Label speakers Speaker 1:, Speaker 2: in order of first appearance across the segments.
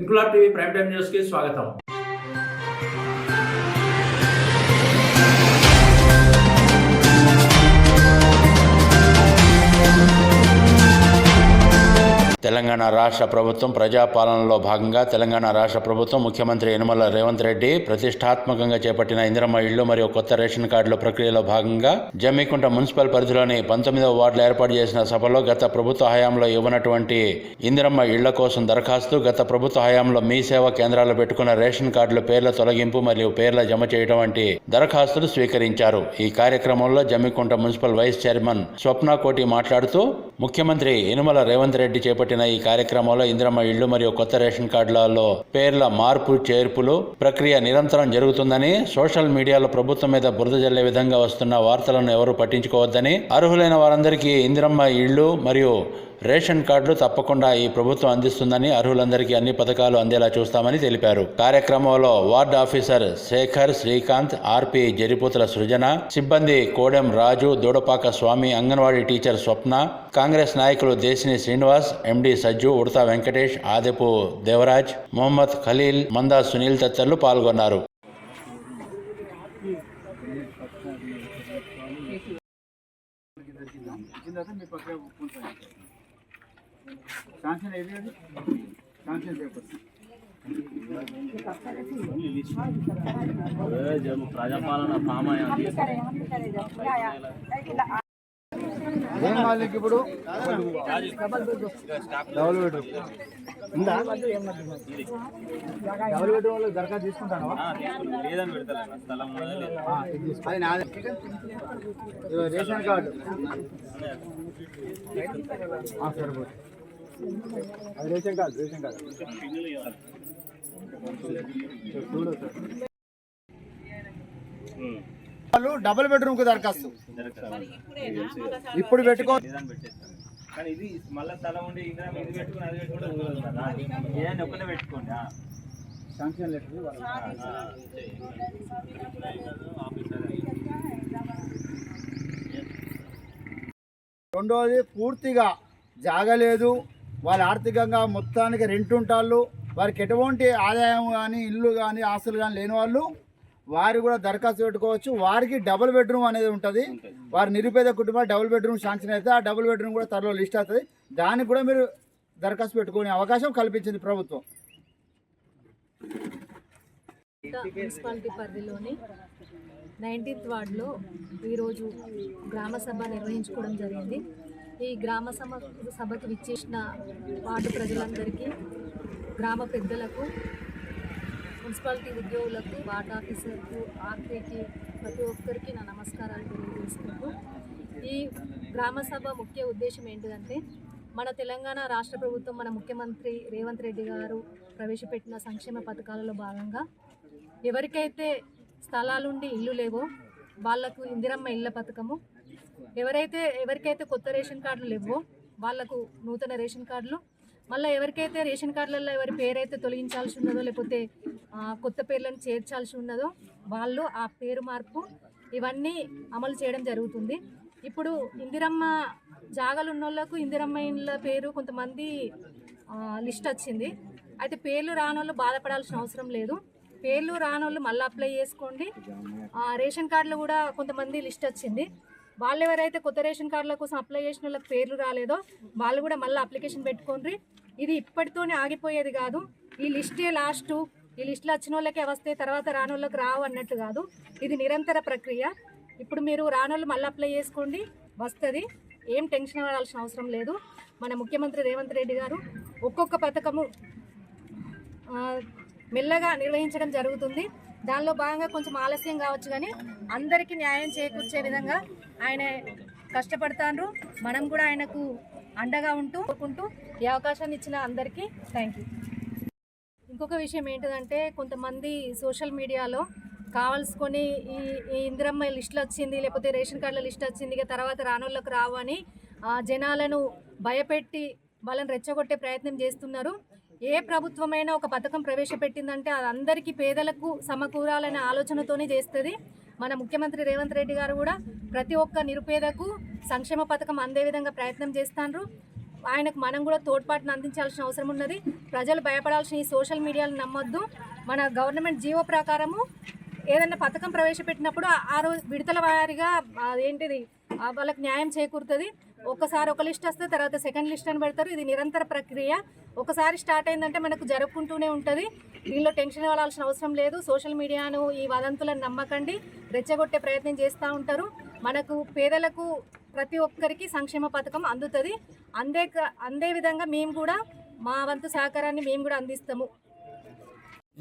Speaker 1: Inquilab TV prime time news కి స్వాగతం. తెలంగాణ రాష్ట్ర ప్రభుత్వం ప్రజాపాలనలో భాగంగా తెలంగాణ రాష్ట్ర ప్రభుత్వం ముఖ్యమంత్రి యనమల రేవంత్ రెడ్డి ప్రతిష్టాత్మకంగా చేపట్టిన ఇందిరమ్మ ఇళ్లు మరియు కొత్త రేషన్ కార్డుల ప్రక్రియలో భాగంగా జమ్మికుంట మున్సిపల్ పరిధిలోని 19వ వార్డులో ఏర్పాటు చేసిన సభలో గత ప్రభుత్వ హయాంలో ఇవ్వనటువంటి ఇందిరమ్మ ఇళ్ల కోసం దరఖాస్తు, గత ప్రభుత్వ హయాంలో మీ సేవా కేంద్రాలు పెట్టుకున్న రేషన్ కార్డుల పేర్ల తొలగింపు మరియు పేర్ల జమ చేయడం వంటి దరఖాస్తులు స్వీకరించారు. ఈ కార్యక్రమంలో జమ్మికుంట మున్సిపల్ వైస్ చైర్మన్ స్వప్న కోటి మాట్లాడుతూ ముఖ్యమంత్రి యనమల రేవంత్ రెడ్డి చేపట్టిన ఈ కార్యక్రమంలో ఇందిరమ్మ ఇళ్లు మరియు కొత్త రేషన్ కార్డులలో పేర్ల మార్పు చేర్పులు ప్రక్రియ నిరంతరం జరుగుతుందని, సోషల్ మీడియాలో ప్రభుత్వం మీద బురద జల్లే విధంగా వస్తున్న వార్తలను ఎవరూ పట్టించుకోవద్దని, అర్హులైన వారందరికీ ఇందిరమ్మ ఇళ్లు మరియు రేషన్ కార్డులు తప్పకుండా ఈ ప్రభుత్వం అందిస్తుందని, అర్హులందరికీ అన్ని పథకాలు అందేలా చూస్తామని తెలిపారు. కార్యక్రమంలో వార్డు ఆఫీసర్ శేఖర్, శ్రీకాంత్, ఆర్పి జరిపోతుల సృజన, సిబ్బంది కోడెం రాజు, దూడపాక స్వామి, అంగన్వాడీ టీచర్ స్వప్న, కాంగ్రెస్ నాయకులు దేశిని శ్రీనివాస్, ఎండి సజ్జు, ఉడతా వెంకటేష్, ఆదెపు దేవరాజ్, మొహమ్మద్ ఖలీల్, మందా సునీల్ తదితరులు పాల్గొన్నారు.
Speaker 2: ప్రజాపాలన
Speaker 3: ఏం వాళ్ళకి ఇప్పుడు డబుల్ బెడ్రూమ్ ఉందా? డబుల్ బెడ్రూమ్ వాళ్ళు దరఖాస్తు తీసుకుంటాను
Speaker 2: లేదని పెడతా స్థలం
Speaker 3: అది నాది. రేషన్ కార్డు సరిపోతుంది. అది రేషన్ కార్డు చూడు సార్. వాళ్ళు డబుల్ బెడ్రూమ్ కు దరఖాస్తు ఇప్పుడు పెట్టుకో.
Speaker 2: కానీ ఇది మళ్ళీ స్థలం ఉండి ఇది పెట్టుకుని అది పెట్టుకుంటే ఏదైనా ఒక్కనే పెట్టుకోండి.
Speaker 3: శాంక్షన్ లెటర్ రెండోది పూర్తిగా జాగలేదు, వాళ్ళు ఆర్థికంగా మొత్తానికి రెంట్ ఉంటాళ్ళు, వారికి ఎటువంటి ఆదాయం కానీ ఇల్లు కానీ ఆస్తులు కానీ లేని వాళ్ళు వారు కూడా దరఖాస్తు పెట్టుకోవచ్చు. వారికి డబుల్ బెడ్రూమ్ అనేది ఉంటుంది. వారి నిరుపేద కుటుంబాలు డబుల్ బెడ్రూమ్ శాంక్షన్ అయితే ఆ డబుల్ బెడ్రూమ్ కూడా త్వరలో లిస్ట్ అవుతుంది. దానికి కూడా మీరు దరఖాస్తు పెట్టుకునే అవకాశం కల్పించింది ప్రభుత్వం.
Speaker 4: మున్సిపాలిటీ పరిధిలోని 19th వార్డులో ఈరోజు గ్రామ సభ నిర్వహించుకోవడం జరిగింది. ఈ గ్రామ సభకు విచ్చేసిన వార్డు ప్రజలందరికీ, గ్రామ పెద్దలకు, మున్సిపాలిటీ ఉద్యోగులకు, వార్డ్ ఆఫీసర్కు, ఆర్పీకి, ప్రతి ఒక్కరికి నా నమస్కారాలు తెలియజేసుకుంటూ, ఈ గ్రామ సభ ముఖ్య ఉద్దేశం ఏంటిదంటే మన తెలంగాణ రాష్ట్ర ప్రభుత్వం, మన ముఖ్యమంత్రి రేవంత్ రెడ్డి గారు ప్రవేశపెట్టిన సంక్షేమ పథకాలలో భాగంగా ఎవరికైతే స్థలాలుండి ఇల్లు లేవో వాళ్లకు ఇందిరమ్మ ఇళ్ల పథకము, ఎవరికైతే కొత్త రేషన్ కార్డులు లేవో వాళ్లకు నూతన రేషన్ కార్డులు, మళ్ళీ ఎవరికైతే రేషన్ కార్డులలో ఎవరి పేరైతే తొలగించాల్సి ఉన్నదో లేకపోతే కొత్త పేర్లను చేర్చాల్సి ఉన్నదో వాళ్ళు ఆ పేరు మార్పు ఇవన్నీ అమలు చేయడం జరుగుతుంది. ఇప్పుడు ఇందిరమ్మ జాగాలు ఉన్న వాళ్ళకు ఇందిరమ్మ ఇళ్ళ పేరు కొంతమంది లిస్ట్ వచ్చింది. అయితే పేర్లు రానోళ్ళు బాధపడాల్సిన అవసరం లేదు. పేర్లు రానోళ్ళు మళ్ళీ అప్లై చేసుకోండి. రేషన్ కార్డులు కూడా కొంతమంది లిస్ట్ వచ్చింది. వాళ్ళు ఎవరైతే కొత్త రేషన్ కార్డుల కోసం అప్లై చేసిన వాళ్ళకి పేర్లు రాలేదో వాళ్ళు కూడా మళ్ళీ అప్లికేషన్ పెట్టుకోండి. ఇది ఇప్పటితోనే ఆగిపోయేది కాదు. ఈ లిస్టే లాస్టు, ఈ లిస్టులో వచ్చిన వాళ్ళకే వస్తే తర్వాత రానోళ్ళకి రావు అన్నట్టు కాదు. ఇది నిరంతర ప్రక్రియ. ఇప్పుడు మీరు రానోళ్ళు మళ్ళీ అప్లై చేసుకోండి, వస్తుంది. ఏం టెన్షన్ పడాల్సిన అవసరం లేదు. మన ముఖ్యమంత్రి రేవంత్ రెడ్డి గారు ఒక్కొక్క పథకము మెల్లగా నిర్వహించడం జరుగుతుంది. దానిలో భాగంగా కొంచెం ఆలస్యం కావచ్చు కానీ అందరికీ న్యాయం చేకూర్చే విధంగా ఆయన కష్టపడతారు. మనం కూడా ఆయనకు అండగా ఉంటూ ఈ అవకాశాన్ని ఇచ్చిన అందరికీ థ్యాంక్ యూ. ఇంకొక విషయం ఏంటిదంటే కొంతమంది సోషల్ మీడియాలో కావాల్సుకొని ఈ ఇందిరమ్మ లిస్టులు వచ్చింది లేకపోతే రేషన్ కార్డుల లిస్ట్ వచ్చింది ఇక తర్వాత రానోళ్ళకు రావు అని జనాలను భయపెట్టి వాళ్ళని రెచ్చగొట్టే ప్రయత్నం చేస్తున్నారు. ఏ ప్రభుత్వమైనా ఒక పథకం ప్రవేశపెట్టిందంటే అది అందరికీ పేదలకు సమకూరాలనే ఆలోచనతోనే చేస్తుంది. మన ముఖ్యమంత్రి రేవంత్ రెడ్డి గారు కూడా ప్రతి ఒక్క నిరుపేదకు సంక్షేమ పథకం అందే విధంగా ప్రయత్నం చేస్తాండ్రు. ఆయనకు మనం కూడా తోడ్పాటును అందించాల్సిన అవసరం ఉన్నది. ప్రజలు భయపడాల్సిన ఈ సోషల్ మీడియాను నమ్మొద్దు. మన గవర్నమెంట్ జీవో ప్రకారము ఏదైనా పథకం ప్రవేశపెట్టినప్పుడు ఆ రోజు విడతల వారీగా ఏంటిది వాళ్ళకి న్యాయం చేకూరుతుంది. ఒకసారి ఒక లిస్ట్ వస్తే తర్వాత సెకండ్ లిస్ట్ అని పెడతారు. ఇది నిరంతర ప్రక్రియ. ఒకసారి స్టార్ట్ అయిందంటే మనకు జరుపుకుంటూనే ఉంటుంది. దీనిలో టెన్షన్ పడాల్సిన అవసరం లేదు. సోషల్ మీడియాను ఈ వదంతులను నమ్మకండి, రెచ్చగొట్టే ప్రయత్నం చేస్తూ ఉంటారు. మనకు పేదలకు ప్రతి ఒక్కరికి సంక్షేమ పథకం అందుతుంది. అందే విధంగా మేము కూడా మా వంతు సహకారాన్ని మేము కూడా అందిస్తాము.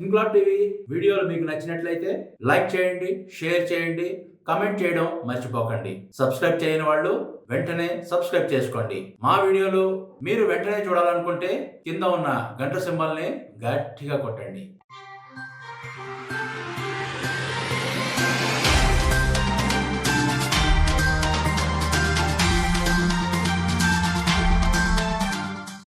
Speaker 1: ఇన్క్లాబ్ టీవీ వీడియోలు మీకు నచ్చినట్లయితే లైక్ చేయండి, షేర్ చేయండి, కమెంట్ చేయడం మర్చిపోకండి. సబ్స్క్రైబ్ చేయని వాళ్ళు వెంటనే సబ్స్క్రైబ్ చేసుకోండి. మా వీడియోలు మీరు వెంటనే చూడాలనుకుంటే కింద ఉన్న గంట సింబల్ని గట్టిగా కొట్టండి.